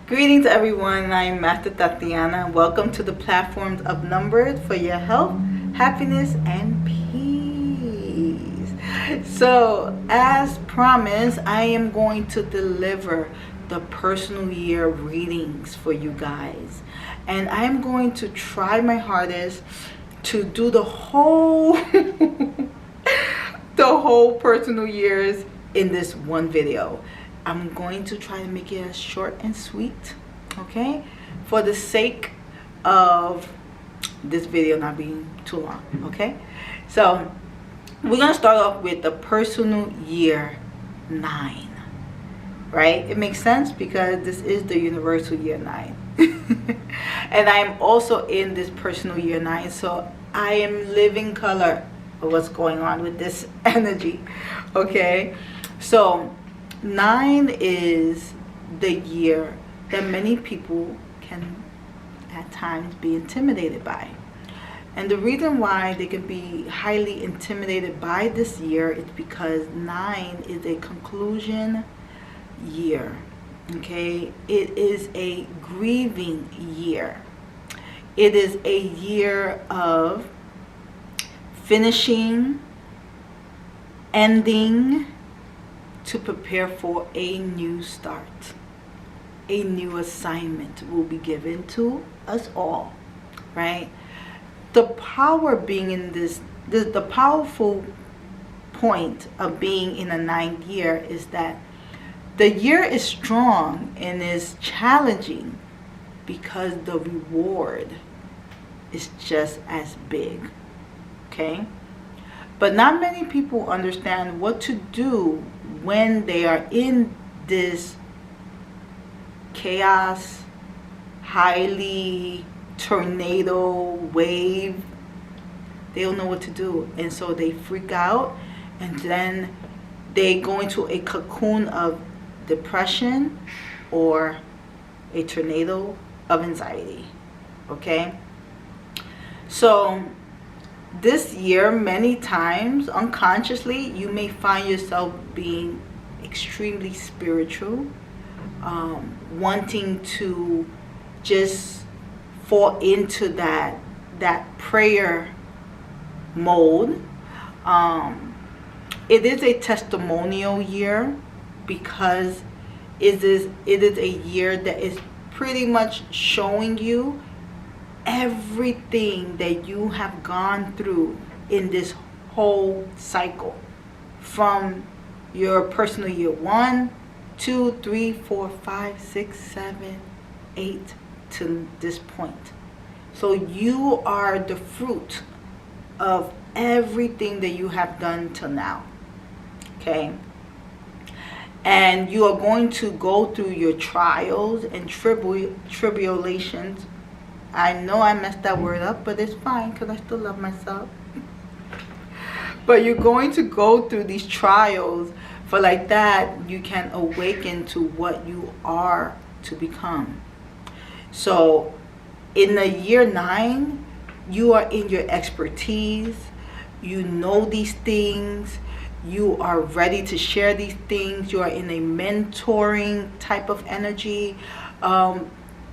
Greetings everyone, I'm Master Tatiana. Welcome to the platforms of numbers for your health, happiness, and peace. So, as promised, I am going to deliver the personal year readings for you guys. And I'm going to try my hardest to do the whole the whole personal years in this one video. I'm going to try to make it as short and sweet, okay? For the sake of this video not being too long, okay? So, we're going to start off with the personal year 9, right? It makes sense because this is the universal year 9. And I'm also in this personal year 9, so I am living color of what's going on with this energy, okay? So, 9 is the year that many people can at times be intimidated by. And the reason why they can be highly intimidated by this year is because 9 is a conclusion year. Okay? It is a grieving year. It is a year of finishing, ending, to prepare for a new start. A new assignment will be given to us all, right? The power being in this, the powerful point of being in a 9th year is that the year is strong and is challenging because the reward is just as big, okay? But not many people understand what to do when they are in this chaos, highly tornado wave. They don't know what to do, and so they freak out, and then they go into a cocoon of depression or a tornado of anxiety, okay? So this year, many times, unconsciously, you may find yourself being extremely spiritual, wanting to just fall into that prayer mode. It is a testimonial year because it is a year that is pretty much showing you everything that you have gone through in this whole cycle, from your personal year 1, 2, 3, 4, 5, 6, 7, 8 to this point. So you are the fruit of everything that you have done till now, okay? And you are going to go through your trials and tribulations. I know I messed that word up, but it's fine because I still love myself. But you're going to go through these trials for like that you can awaken to what you are to become. So in the year 9, you are in your expertise. You know these things. You are ready to share these things. You are in a mentoring type of energy.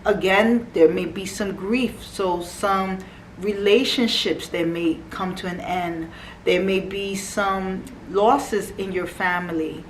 Again, there may be some grief, so some relationships that may come to an end. There may be some losses in your family.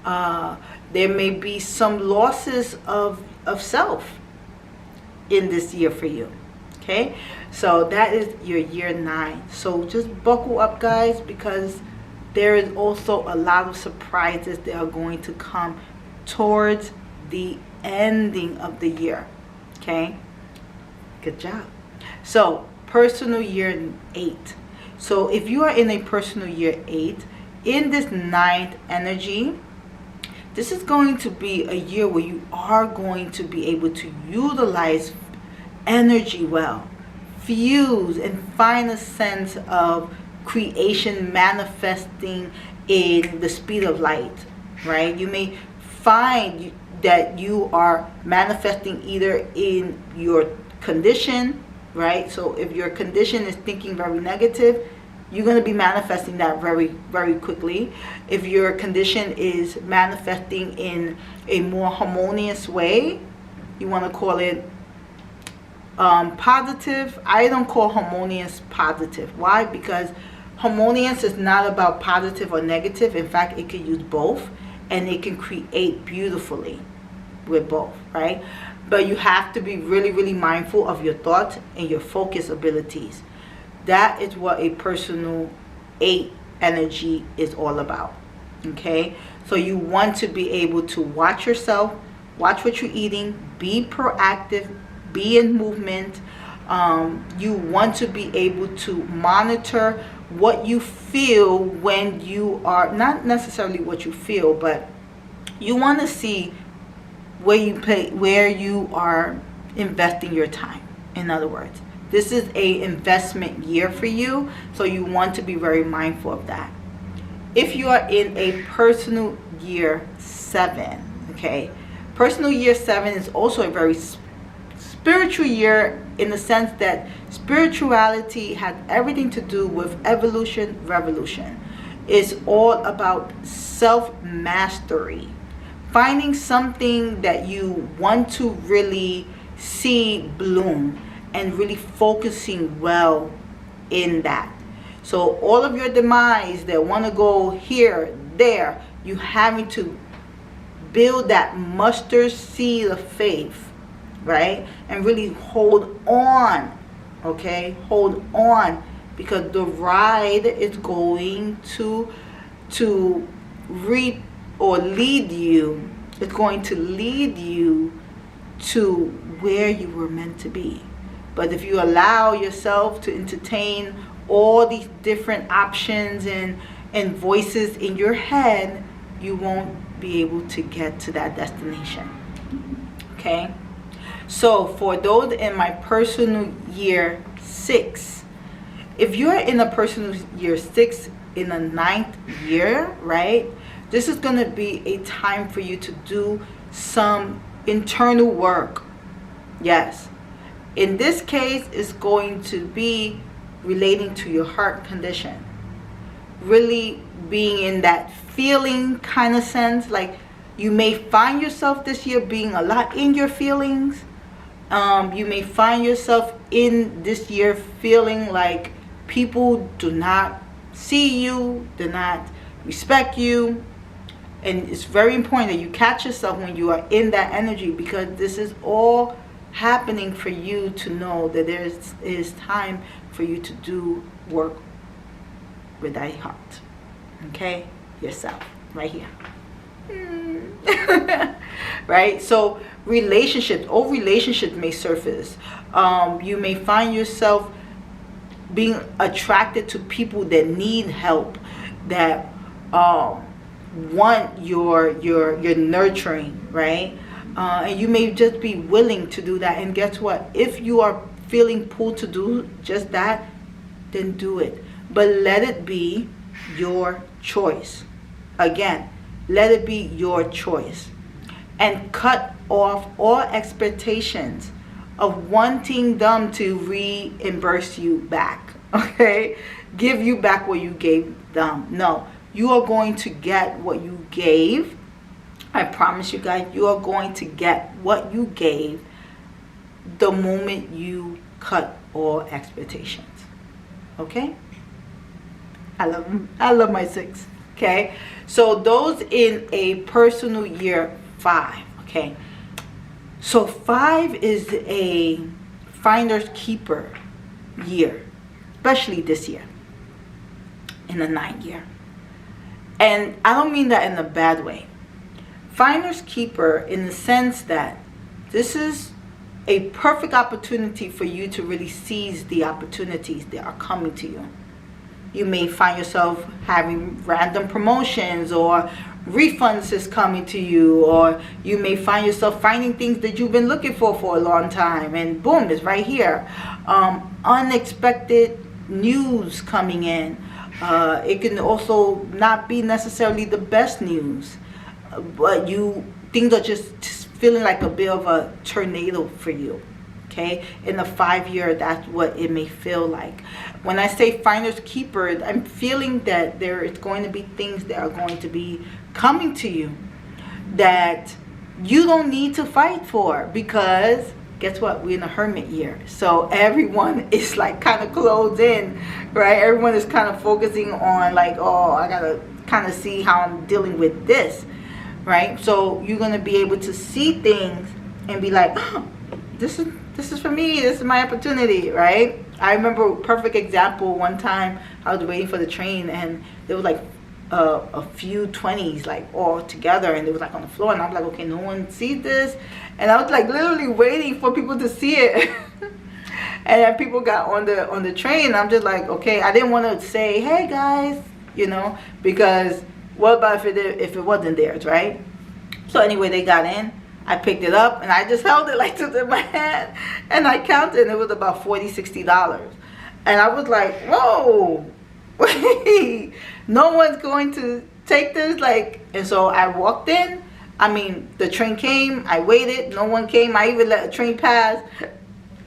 There may be some losses of self in this year for you, okay? So that is your year 9. So just buckle up, guys, because there is also a lot of surprises that are going to come towards the ending of the year. Okay, good job. So personal year 8. So if you are in a personal year 8, in this 9th energy, this is going to be a year where you are going to be able to utilize energy well, fuse and find a sense of creation manifesting in the speed of light, right? You may find that you are manifesting either in your condition, right? So if your condition is thinking very negative, you're going to be manifesting that very, very quickly. If your condition is manifesting in a more harmonious way, You want to call it positive. I don't call harmonious positive. Why? Because harmonious is not about positive or negative. In fact, it can use both, and it can create beautifully with both, right? But you have to be really, really mindful of your thoughts and your focus abilities. That is what a personal 8 energy is all about. Okay? So you want to be able to watch yourself, watch what you're eating, be proactive, be in movement. You want to be able to monitor what you feel when you are, not necessarily what you feel, but you want to see where you are investing your time. In other words, this is a investment year for you, so you want to be very mindful of that. If you are in a personal year 7, okay, personal year 7 is also a very spiritual year, in the sense that spirituality has everything to do with evolution, revolution. It's all about self-mastery. Finding something that you want to really see bloom and really focusing well in that. So all of your demise that want to go here, there, you having to build that mustard seed of faith, right? And really hold on, okay? Hold on, because the ride is going to reap or lead you. It's going to lead you to where you were meant to be. But if you allow yourself to entertain all these different options and voices in your head, you won't be able to get to that destination. Okay? So for those in my personal year 6, if you're in a personal year 6 in the 9th year, right, this is going to be a time for you to do some internal work. Yes. In this case, it's going to be relating to your heart condition. Really being in that feeling kind of sense. Like, you may find yourself this year being a lot in your feelings. You may find yourself in this year feeling like people do not see you, do not respect you. And it's very important that you catch yourself when you are in that energy, because this is all happening for you to know that there is time for you to do work with that heart. Okay? Yourself. Right here. Right? So relationships may surface. You may find yourself being attracted to people that need help, that want your nurturing, right? And you may just be willing to do that. And guess what? If you are feeling pulled to do just that, then do it. But let it be your choice. Again, let it be your choice. And cut off all expectations of wanting them to reimburse you back. Okay? Give you back what you gave them. No. You are going to get what you gave. I promise you guys, you are going to get what you gave the moment you cut all expectations. Okay? I love my 6. Okay? So those in a personal year 5. Okay? So 5 is a finder's keeper year, especially this year, in the 9th year. And I don't mean that in a bad way. Finders keeper in the sense that this is a perfect opportunity for you to really seize the opportunities that are coming to you. You may find yourself having random promotions, or refunds is coming to you, or you may find yourself finding things that you've been looking for a long time, and boom, it's right here. Unexpected news coming in. It can also not be necessarily the best news, but things are just feeling like a bit of a tornado for you. Okay, in the 5 year, that's what it may feel like. When I say finders keeper, I'm feeling that there is going to be things that are going to be coming to you that you don't need to fight for, because guess what, we're in a hermit year, so everyone is like kind of closed in, right? Everyone is kind of focusing on like, oh, I gotta kind of see how I'm dealing with this, right? So you're gonna be able to see things and be like, oh, this is for me, this is my opportunity, right? I remember a perfect example. One time I was waiting for the train, and there was like a few 20s like all together, and it was like on the floor, and I was like, okay, no one sees this, and I was like literally waiting for people to see it. And then people got on the train, and I'm just like, okay, I didn't want to say, hey guys, you know, because what about if it wasn't theirs, right? So anyway, they got in, I picked it up, and I just held it like to my hand, and I counted, and it was about $40-$60, and I was like, whoa, wait, no one's going to take this, like. And so I walked in. I mean, the train came, I waited, no one came, I even let a train pass.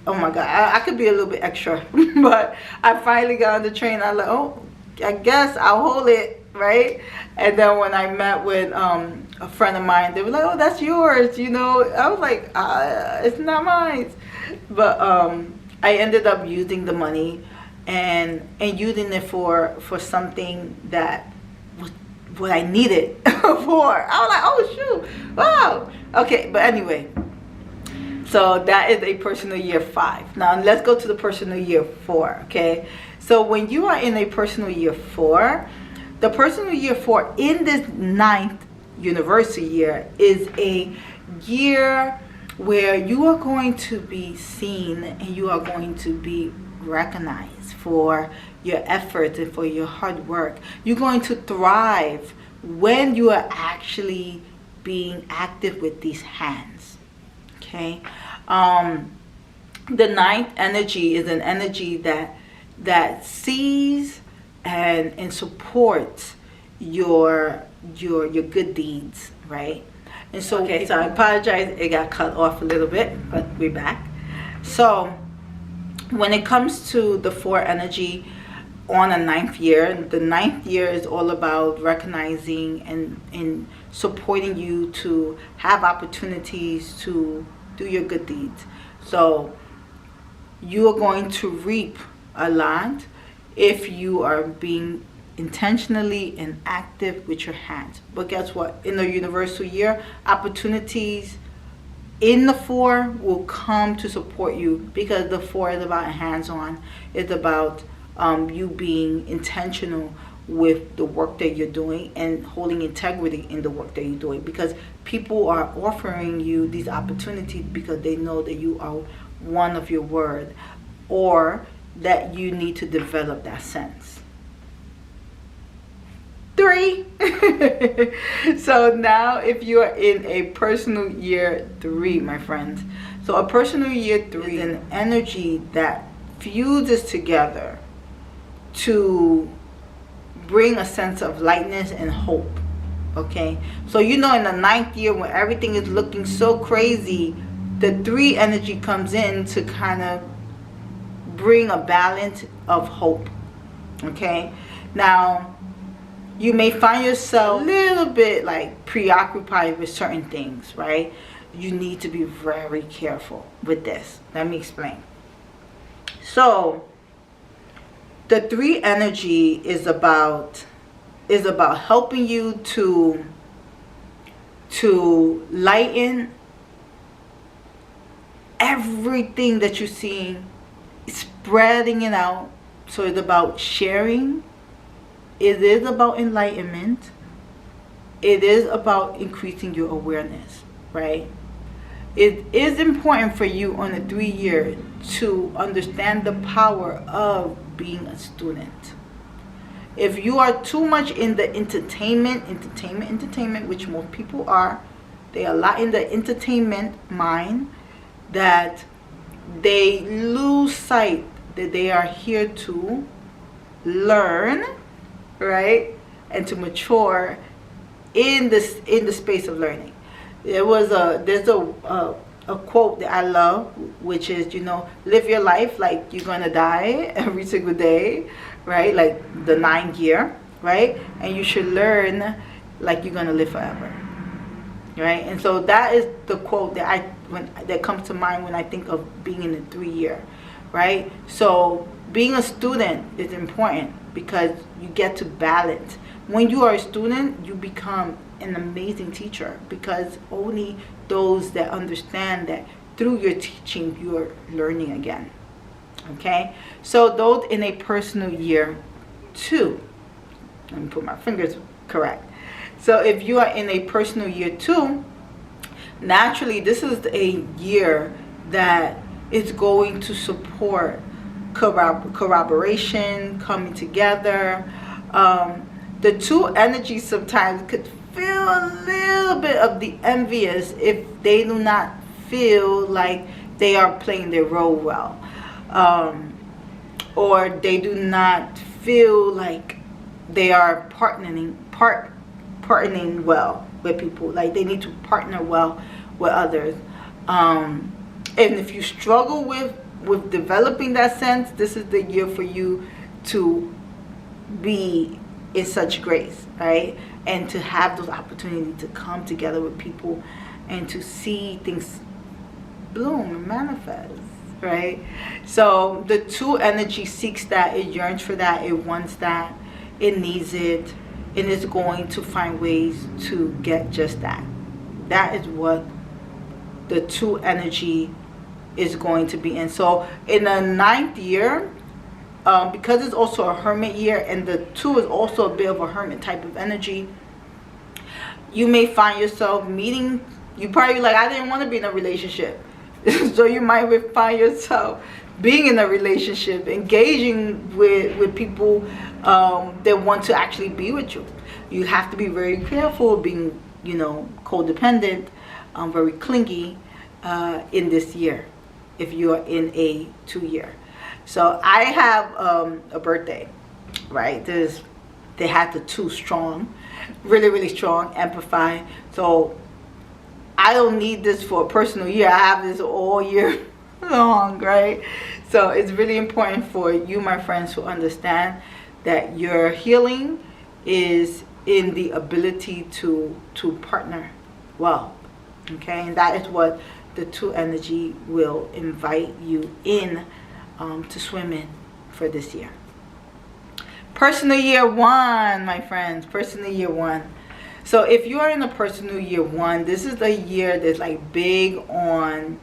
Oh my God, I could be a little bit extra, but I finally got on the train. I was like, oh, I guess I'll hold it, right? And then when I met with a friend of mine, they were like, oh, that's yours, you know. I was like, it's not mine. But I ended up using the money and using it for something that was what I needed for. I was like, oh shoot, wow. Okay, but anyway, so that is a personal year 5. Now let's go to the personal year 4. Okay, so when you are in a personal year 4, the personal year 4 in this 9th universal year is a year where you are going to be seen, and you are going to be recognized for your efforts and for your hard work. You're going to thrive when you are actually being active with these hands. Okay, the 9th energy is an energy that sees and supports your good deeds, right? And so, okay, so I apologize, it got cut off a little bit, but we're back. So when it comes to the 4 energy on a 9th year, the 9th year is all about recognizing and supporting you to have opportunities to do your good deeds. So you are going to reap a lot if you are being intentionally and active with your hands. But guess what? In the universal year, opportunities in the 4 will come to support you, because the 4 is about hands-on. It's about you being intentional with the work that you're doing and holding integrity in the work that you're doing, because people are offering you these opportunities because they know that you are one of your word, or that you need to develop that sense. 3. So now if you are in a personal year 3, my friends, so a personal year 3 is an energy that fuses together to bring a sense of lightness and hope. Okay, so you know, in the 9th year when everything is looking so crazy, the 3 energy comes in to kind of bring a balance of hope. Okay, now you may find yourself a little bit like preoccupied with certain things, right? You need to be very careful with this. Let me explain. So the 3 energy is about helping you to lighten everything that you're seeing, spreading it out. So it's about sharing. It is about enlightenment. It is about increasing your awareness, right? It is important for you on a 3 year to understand the power of being a student. If you are too much in the entertainment, which most people are, they are a lot in the entertainment mind, that they lose sight that they are here to learn, right, and to mature in the space of learning. There's a quote that I love, which is, you know, live your life like you're gonna die every single day, right? Like the 9th year, right? And you should learn like you're gonna live forever. right? And so that is the quote that comes to mind when I think of being in a 3-year, right? So being a student is important because you get to balance. When you are a student, you become an amazing teacher, because only those that understand that through your teaching you're learning again. Okay, so those in a personal year 2, let me put my fingers correct. So if you are in a personal year 2, naturally this is a year that is going to support corroboration, coming together. The 2 energies sometimes could feel a little bit of the envious if they do not feel like they are playing their role well, or they do not feel like they are partnering well with people, like they need to partner well with others. And if you struggle with developing that sense, this is the year for you to be in such grace, right? And to have those opportunities to come together with people and to see things bloom and manifest, right? So the 2 energy seeks that, it yearns for that, it wants that, it needs it, and it's going to find ways to get just that. That is what the 2 energy is going to be in. So in the 9th year, because it's also a hermit year, and the 2 is also a bit of a hermit type of energy, you may find yourself meeting, you probably like, I didn't want to be in a relationship. So you might find yourself being in a relationship, engaging with people that want to actually be with you. You have to be very careful being, codependent, very clingy in this year if you are in a 2-year. So I have a birthday, right? They had the 2 strong, really, really strong, amplify. So I don't need this for a personal year. I have this all year long, right? So it's really important for you, my friends, to understand that your healing is in the ability to partner well, okay? And that is what the 2 energy will invite you in to swim in for this year. Personal year 1, my friends, personal year 1. So if you are in a personal year 1, this is the year that's like big on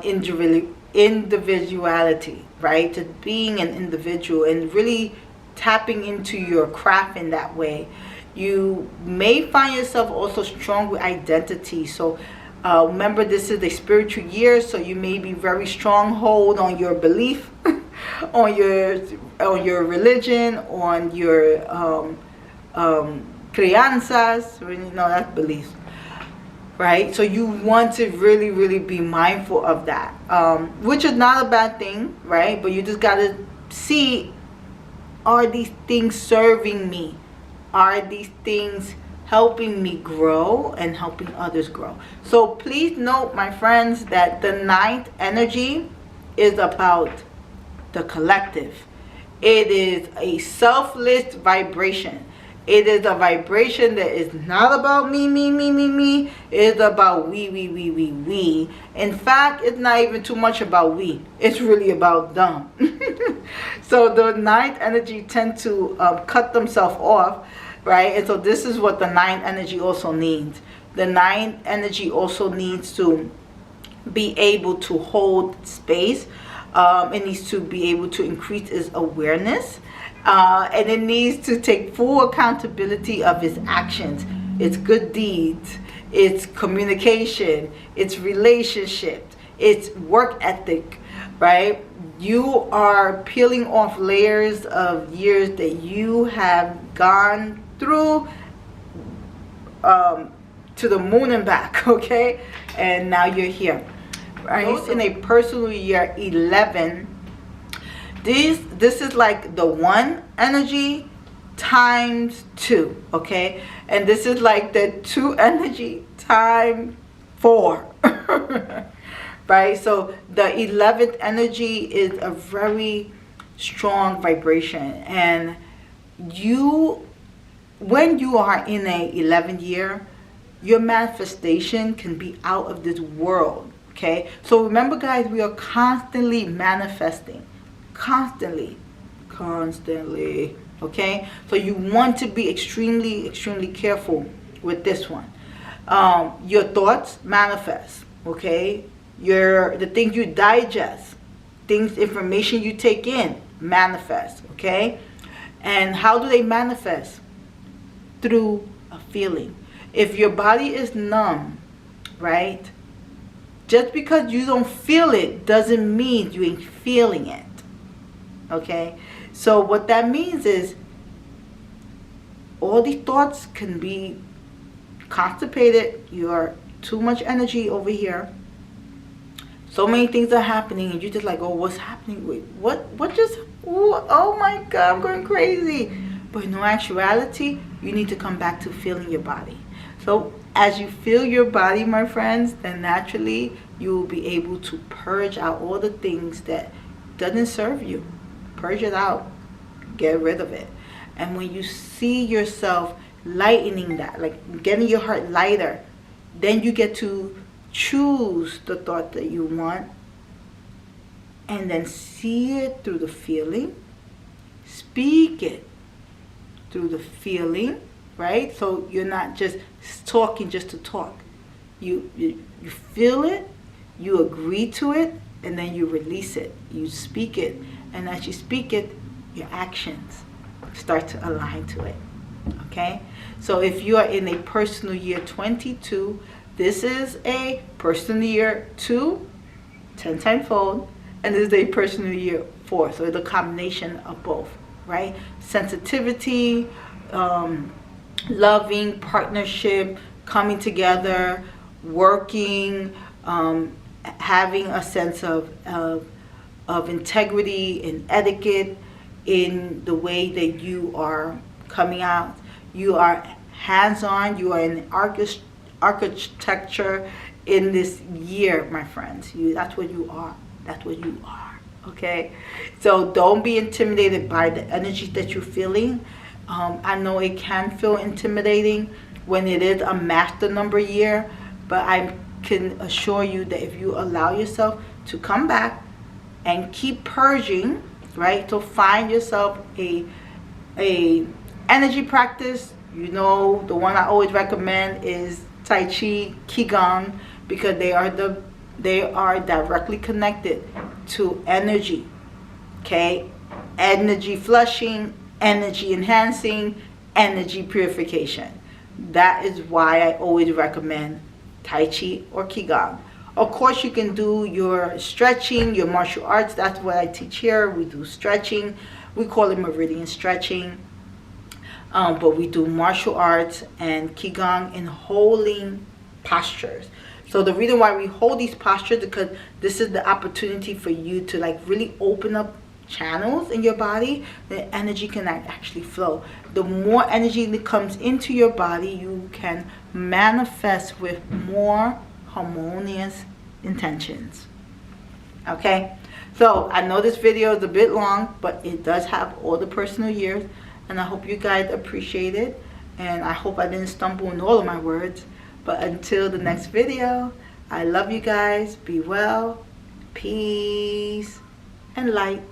individuality, right? To being an individual and really tapping into your craft in that way. You may find yourself also strong with identity. So remember, this is the spiritual year, so you may be very stronghold on your belief, on your religion, on your crianzas, that's beliefs, right? So you want to really, really be mindful of that, which is not a bad thing, right? But you just got to see, are these things serving me? Are these things helping me grow and helping others grow? So please note, my friends, that the 9th energy is about the collective. It is a selfless vibration. It is a vibration that is not about me. It is about we. In fact, it's not even too much about we. It's really about them. So the 9th energy tend to cut themselves off, right? And so this is what the 9th energy also needs. The 9th energy also needs to be able to hold space. It needs to be able to increase its awareness. And it needs to take full accountability of its actions, its good deeds, its communication, its relationships, its work ethic, right? You are peeling off layers of years that you have gone through to the moon and back, okay? And now you're here, right? In a personal year 11, this is like the 1 energy times 2, okay? And this is like the 2 energy times 4. Right? So the 11th energy is a very strong vibration, and when you are in a 11th year, your manifestation can be out of this world. Okay, so remember guys, we are constantly manifesting, constantly. Okay, so you want to be extremely careful with this one. Your thoughts manifest. Okay, the things you digest, information you take in manifest. Okay, and how do they manifest? Through a feeling. If your body is numb, right, just because you don't feel it doesn't mean you ain't feeling it. Okay, so what that means is all these thoughts can be constipated. You are too much energy over here. So many things are happening, and you're just like, oh, what's happening? Wait, what just, oh my God, I'm going crazy. But in actuality, you need to come back to feeling your body. So as you feel your body, my friends, then naturally you will be able to purge out all the things that doesn't serve you. Purge it out. Get rid of it. And when you see yourself lightening that, like getting your heart lighter, then you get to choose the thought that you want and then see it through the feeling. Speak it through the feeling, right? So you're not just talking just to talk. You feel it, you agree to it, and then you release it. You speak it, and as you speak it, your actions start to align to it. Okay? So if you are in a personal year 22, this is a personal year 2, 10 times fold, and this is a personal year 4. So it's a combination of both, right? Sensitivity, loving, partnership, coming together, working, having a sense of integrity and etiquette in the way that you are coming out. You are hands-on. You are in architecture in this year, my friends. That's what you are. That's what you are. Okay? So don't be intimidated by the energy that you're feeling. I know it can feel intimidating when it is a master number year, but I can assure you that if you allow yourself to come back and keep purging, right? So find yourself a energy practice. You know, the one I always recommend is Tai Chi, Qigong, because they are directly connected to energy. Okay? Energy flushing, energy enhancing, energy purification. That is why I always recommend Tai Chi or Qigong. Of course, you can do your stretching, your martial arts. That's what I teach here. We do stretching. We call it meridian stretching. But we do martial arts and Qigong in holding postures. So the reason why we hold these postures is because this is the opportunity for you to like really open up channels in your body. The energy can actually flow. The more energy that comes into your body, you can manifest with more harmonious intentions. Okay, so I know this video is a bit long, but it does have all the personal years, and I hope you guys appreciate it, and I hope I didn't stumble in all of my words. But until the next video, I love you guys. Be well, peace, and light.